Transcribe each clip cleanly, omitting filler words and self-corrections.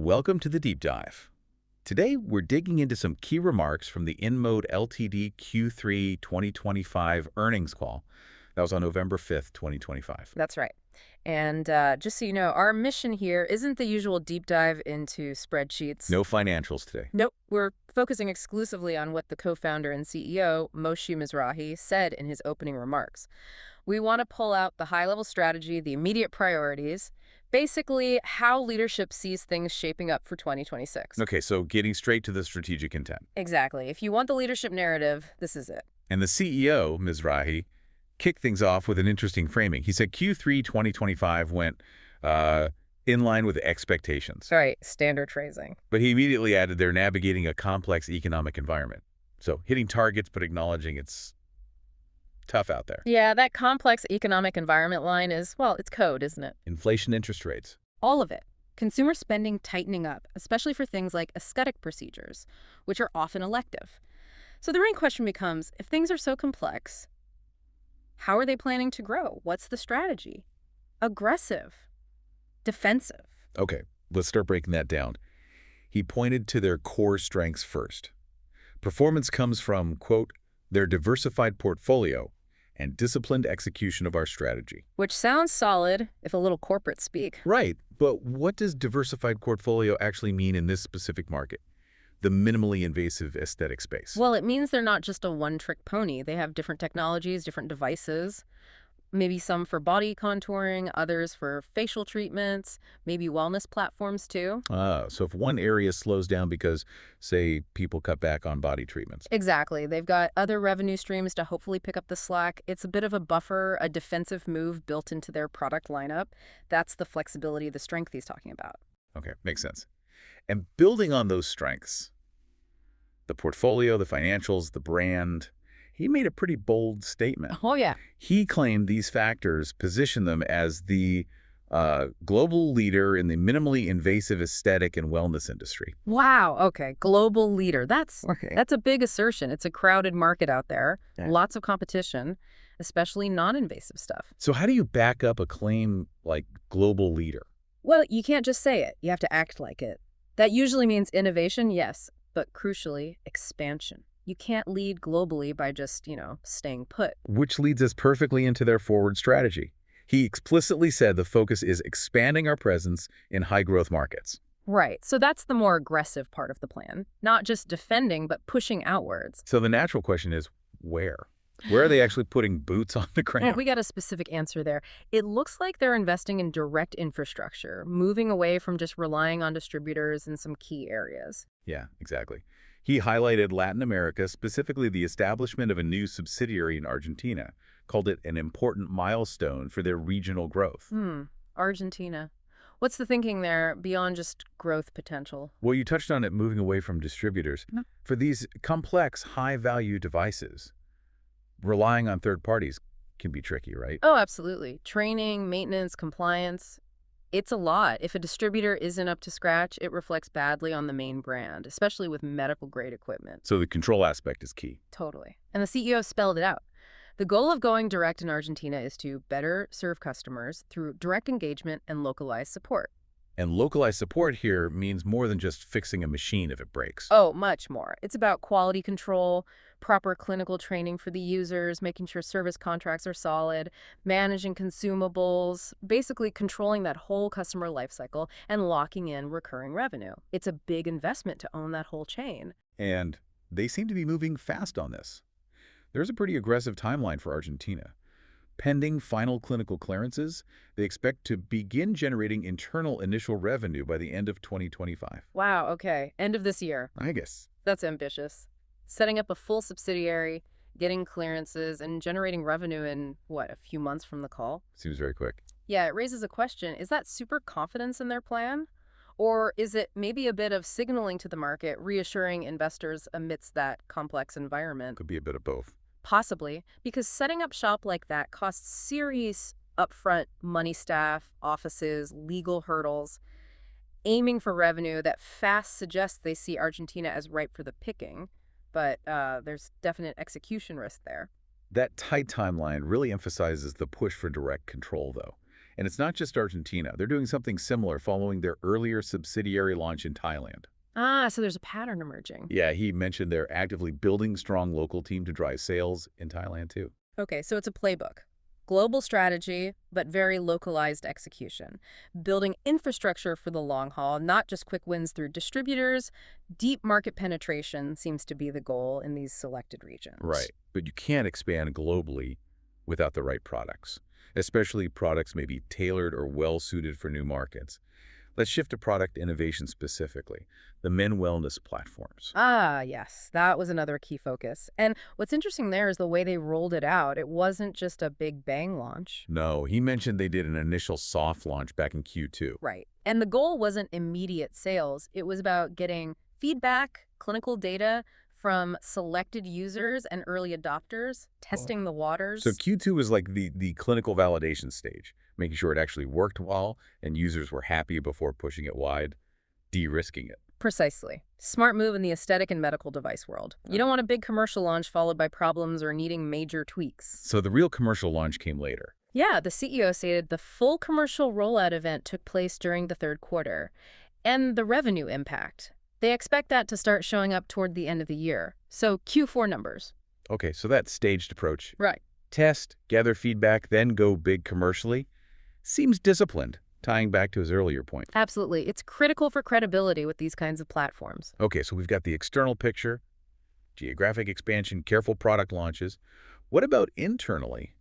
Welcome to the Deep Dive. Today, we're digging into some key remarks from the InMode Ltd. Q3 2025 earnings call. That was on November 5th, 2025. That's right. And just so you know, our mission here isn't the usual deep dive into spreadsheets. No financials today. Nope. We're focusing exclusively on what the co-founder and CEO, Moshe Mizrahy, said in his opening remarks. We want to pull out the high-level strategy, the immediate priorities, basically how leadership sees things shaping up for 2026. Okay, so getting straight to the strategic intent. Exactly. If you want the leadership narrative, this is it. And the CEO, Mizrahy, kicked things off with an interesting framing. He said Q3 2025 went in line with expectations. All right, standard phrasing. But he immediately added they're navigating a complex economic environment. So hitting targets but acknowledging it's tough out there. Yeah, that complex economic environment line is, well, it's code, isn't it? Inflation, interest rates. All of it. Consumer spending tightening up, especially for things like aesthetic procedures, which are often elective. So the main question becomes, if things are so complex, how are they planning to grow? What's the strategy? Aggressive? Defensive? Okay, let's start breaking that down. He pointed to their core strengths first. Performance comes from, quote, their diversified portfolio and disciplined execution of our strategy. Which sounds solid, if a little corporate speak. Right, but what does diversified portfolio actually mean in this specific market? The minimally invasive aesthetic space. Well, it means they're not just a one-trick pony. They have different technologies, different devices, maybe some for body contouring, others for facial treatments, maybe wellness platforms too. So if one area slows down because, say, people cut back on body treatments. Exactly. They've got other revenue streams to hopefully pick up the slack. It's a bit of a buffer, a defensive move built into their product lineup. That's the flexibility, the strength he's talking about. Okay, makes sense. And building on those strengths, the portfolio, the financials, the brand, he made a pretty bold statement. Oh, yeah. He claimed these factors position them as the global leader in the minimally invasive aesthetic and wellness industry. Wow. Okay. Global leader. That's Okay. a big assertion. It's a crowded market out there. Yeah. Lots of competition, especially non-invasive stuff. So how do you back up a claim like global leader? Well, you can't just say it. You have to act like it. That usually means innovation, yes, but crucially, expansion. You can't lead globally by just, staying put. Which leads us perfectly into their forward strategy. He explicitly said the focus is expanding our presence in high-growth markets. Right. So that's the more aggressive part of the plan. Not just defending, but pushing outwards. So the natural question is, where? Where are they actually putting boots on the ground? We got a specific answer there. It looks like they're investing in direct infrastructure, moving away from just relying on distributors in some key areas. Yeah, exactly. He highlighted Latin America, specifically the establishment of a new subsidiary in Argentina, called it an important milestone for their regional growth. Argentina. What's the thinking there beyond just growth potential? Well, you touched on it, moving away from distributors. For these complex, high-value devices, relying on third parties can be tricky, right? Oh, absolutely. Training, maintenance, compliance. It's a lot. If a distributor isn't up to scratch, it reflects badly on the main brand, especially with medical-grade equipment. So the control aspect is key. Totally. And the CEO spelled it out. The goal of going direct in Argentina is to better serve customers through direct engagement and localized support. And localized support here means more than just fixing a machine if it breaks. Oh, much more. It's about quality control, proper clinical training for the users, making sure service contracts are solid, managing consumables, basically controlling that whole customer lifecycle and locking in recurring revenue. It's a big investment to own that whole chain. And they seem to be moving fast on this. There's a pretty aggressive timeline for Argentina. Pending final clinical clearances, they expect to begin generating internal initial revenue by the end of 2025. Wow, okay. End of this year. I guess. That's ambitious. Setting up a full subsidiary, getting clearances, and generating revenue in, a few months from the call? Seems very quick. Yeah, it raises a question. Is that super confidence in their plan? Or is it maybe a bit of signaling to the market, reassuring investors amidst that complex environment? Could be a bit of both. Possibly, because setting up shop like that costs serious upfront money, staff, offices, legal hurdles. Aiming for revenue that fast suggests they see Argentina as ripe for the picking, but there's definite execution risk there. That tight timeline really emphasizes the push for direct control, though. And it's not just Argentina. They're doing something similar following their earlier subsidiary launch in Thailand. Ah, so there's a pattern emerging. Yeah, he mentioned they're actively building strong local team to drive sales in Thailand, too. Okay, so it's a playbook. Global strategy, but very localized execution. Building infrastructure for the long haul, not just quick wins through distributors. Deep market penetration seems to be the goal in these selected regions. Right. But you can't expand globally without the right products, especially products maybe tailored or well-suited for new markets. Let's shift to product innovation specifically, the men wellness platforms. Ah, yes, that was another key focus. And what's interesting there is the way they rolled it out. It wasn't just a big bang launch. No, he mentioned they did an initial soft launch back in Q2. Right. And the goal wasn't immediate sales. It was about getting feedback, clinical data from selected users and early adopters, testing the So waters. Q2 was like the clinical validation stage, making sure it actually worked well and users were happy before pushing it wide, de-risking it. Precisely. Smart move in the aesthetic and medical device world. You don't want a big commercial launch followed by problems or needing major tweaks. So the real commercial launch came later. Yeah, the CEO stated the full commercial rollout event took place during the third quarter. And the revenue impact. They expect that to start showing up toward the end of the year. So Q4 numbers. Okay, so that staged approach, Right. test, gather feedback, then go big commercially, seems disciplined, tying back to his earlier point. Absolutely. It's critical for credibility with these kinds of platforms. Okay, so we've got the external picture, geographic expansion, careful product launches. What about internally?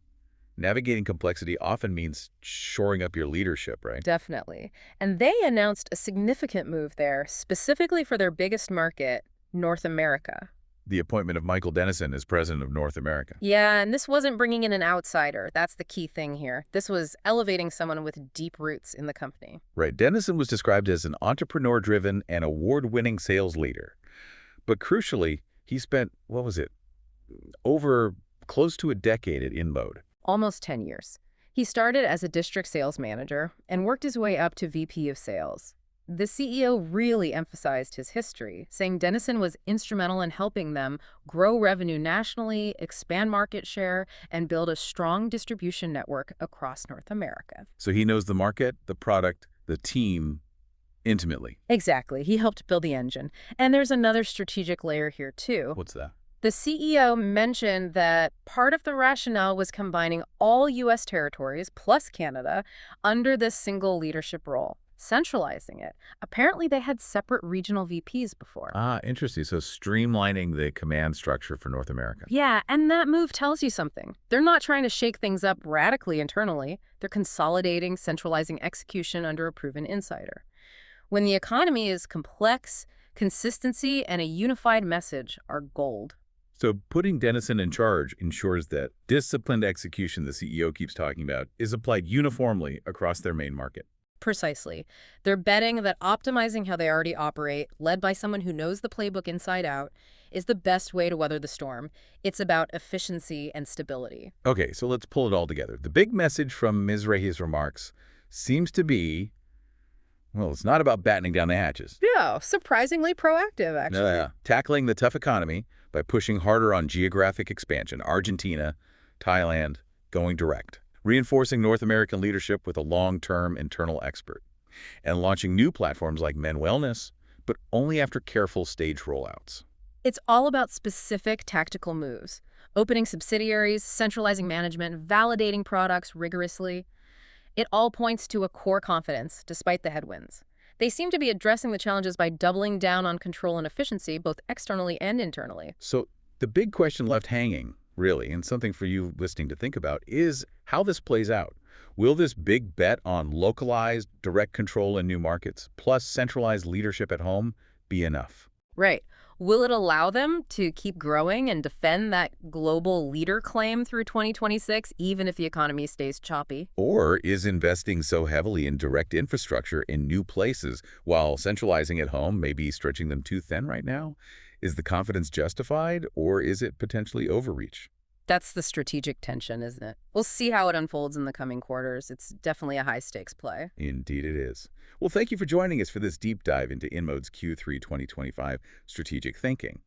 Navigating complexity often means shoring up your leadership, right? Definitely. And they announced a significant move there, specifically for their biggest market, North America. The appointment of Michael Dennison as president of North America. Yeah, and this wasn't bringing in an outsider. That's the key thing here. This was elevating someone with deep roots in the company. Right, Dennison was described as an entrepreneur-driven and award-winning sales leader. But crucially, he spent, what was it, over close to a decade at InMode. Almost 10 years. He started as a district sales manager and worked his way up to VP of sales. The CEO really emphasized his history, saying Dennison was instrumental in helping them grow revenue nationally, expand market share, and build a strong distribution network across North America. So he knows the market, the product, the team intimately. Exactly. He helped build the engine. And there's another strategic layer here, too. What's that? The CEO mentioned that part of the rationale was combining all U.S. territories plus Canada under this single leadership role, centralizing it. Apparently, they had separate regional VPs before. Ah, interesting. So streamlining the command structure for North America. Yeah, and that move tells you something. They're not trying to shake things up radically internally. They're consolidating, centralizing execution under a proven insider. When the economy is complex, consistency and a unified message are gold. So putting Dennison in charge ensures that disciplined execution the CEO keeps talking about is applied uniformly across their main market. Precisely. They're betting that optimizing how they already operate, led by someone who knows the playbook inside out, is the best way to weather the storm. It's about efficiency and stability. Okay, so let's pull it all together. The big message from Mizrahy's remarks seems to be, well, it's not about battening down the hatches. Yeah, surprisingly proactive, actually. Yeah, tackling the tough economy by pushing harder on geographic expansion, Argentina, Thailand, going direct, reinforcing North American leadership with a long-term internal expert, and launching new platforms like Men Wellness, but only after careful stage rollouts. It's all about specific tactical moves, opening subsidiaries, centralizing management, validating products rigorously. It all points to a core confidence, despite the headwinds. They seem to be addressing the challenges by doubling down on control and efficiency, both externally and internally. So the big question left hanging, really, and something for you listening to think about, is how this plays out. Will this big bet on localized, direct control in new markets, plus centralized leadership at home, be enough? Right. Will it allow them to keep growing and defend that global leader claim through 2026, even if the economy stays choppy? Or is investing so heavily in direct infrastructure in new places while centralizing at home maybe stretching them too thin right now? Is the confidence justified, or is it potentially overreach? That's the strategic tension, isn't it? We'll see how it unfolds in the coming quarters. It's definitely a high-stakes play. Indeed it is. Well, thank you for joining us for this deep dive into InMode's Q3 2025 strategic thinking.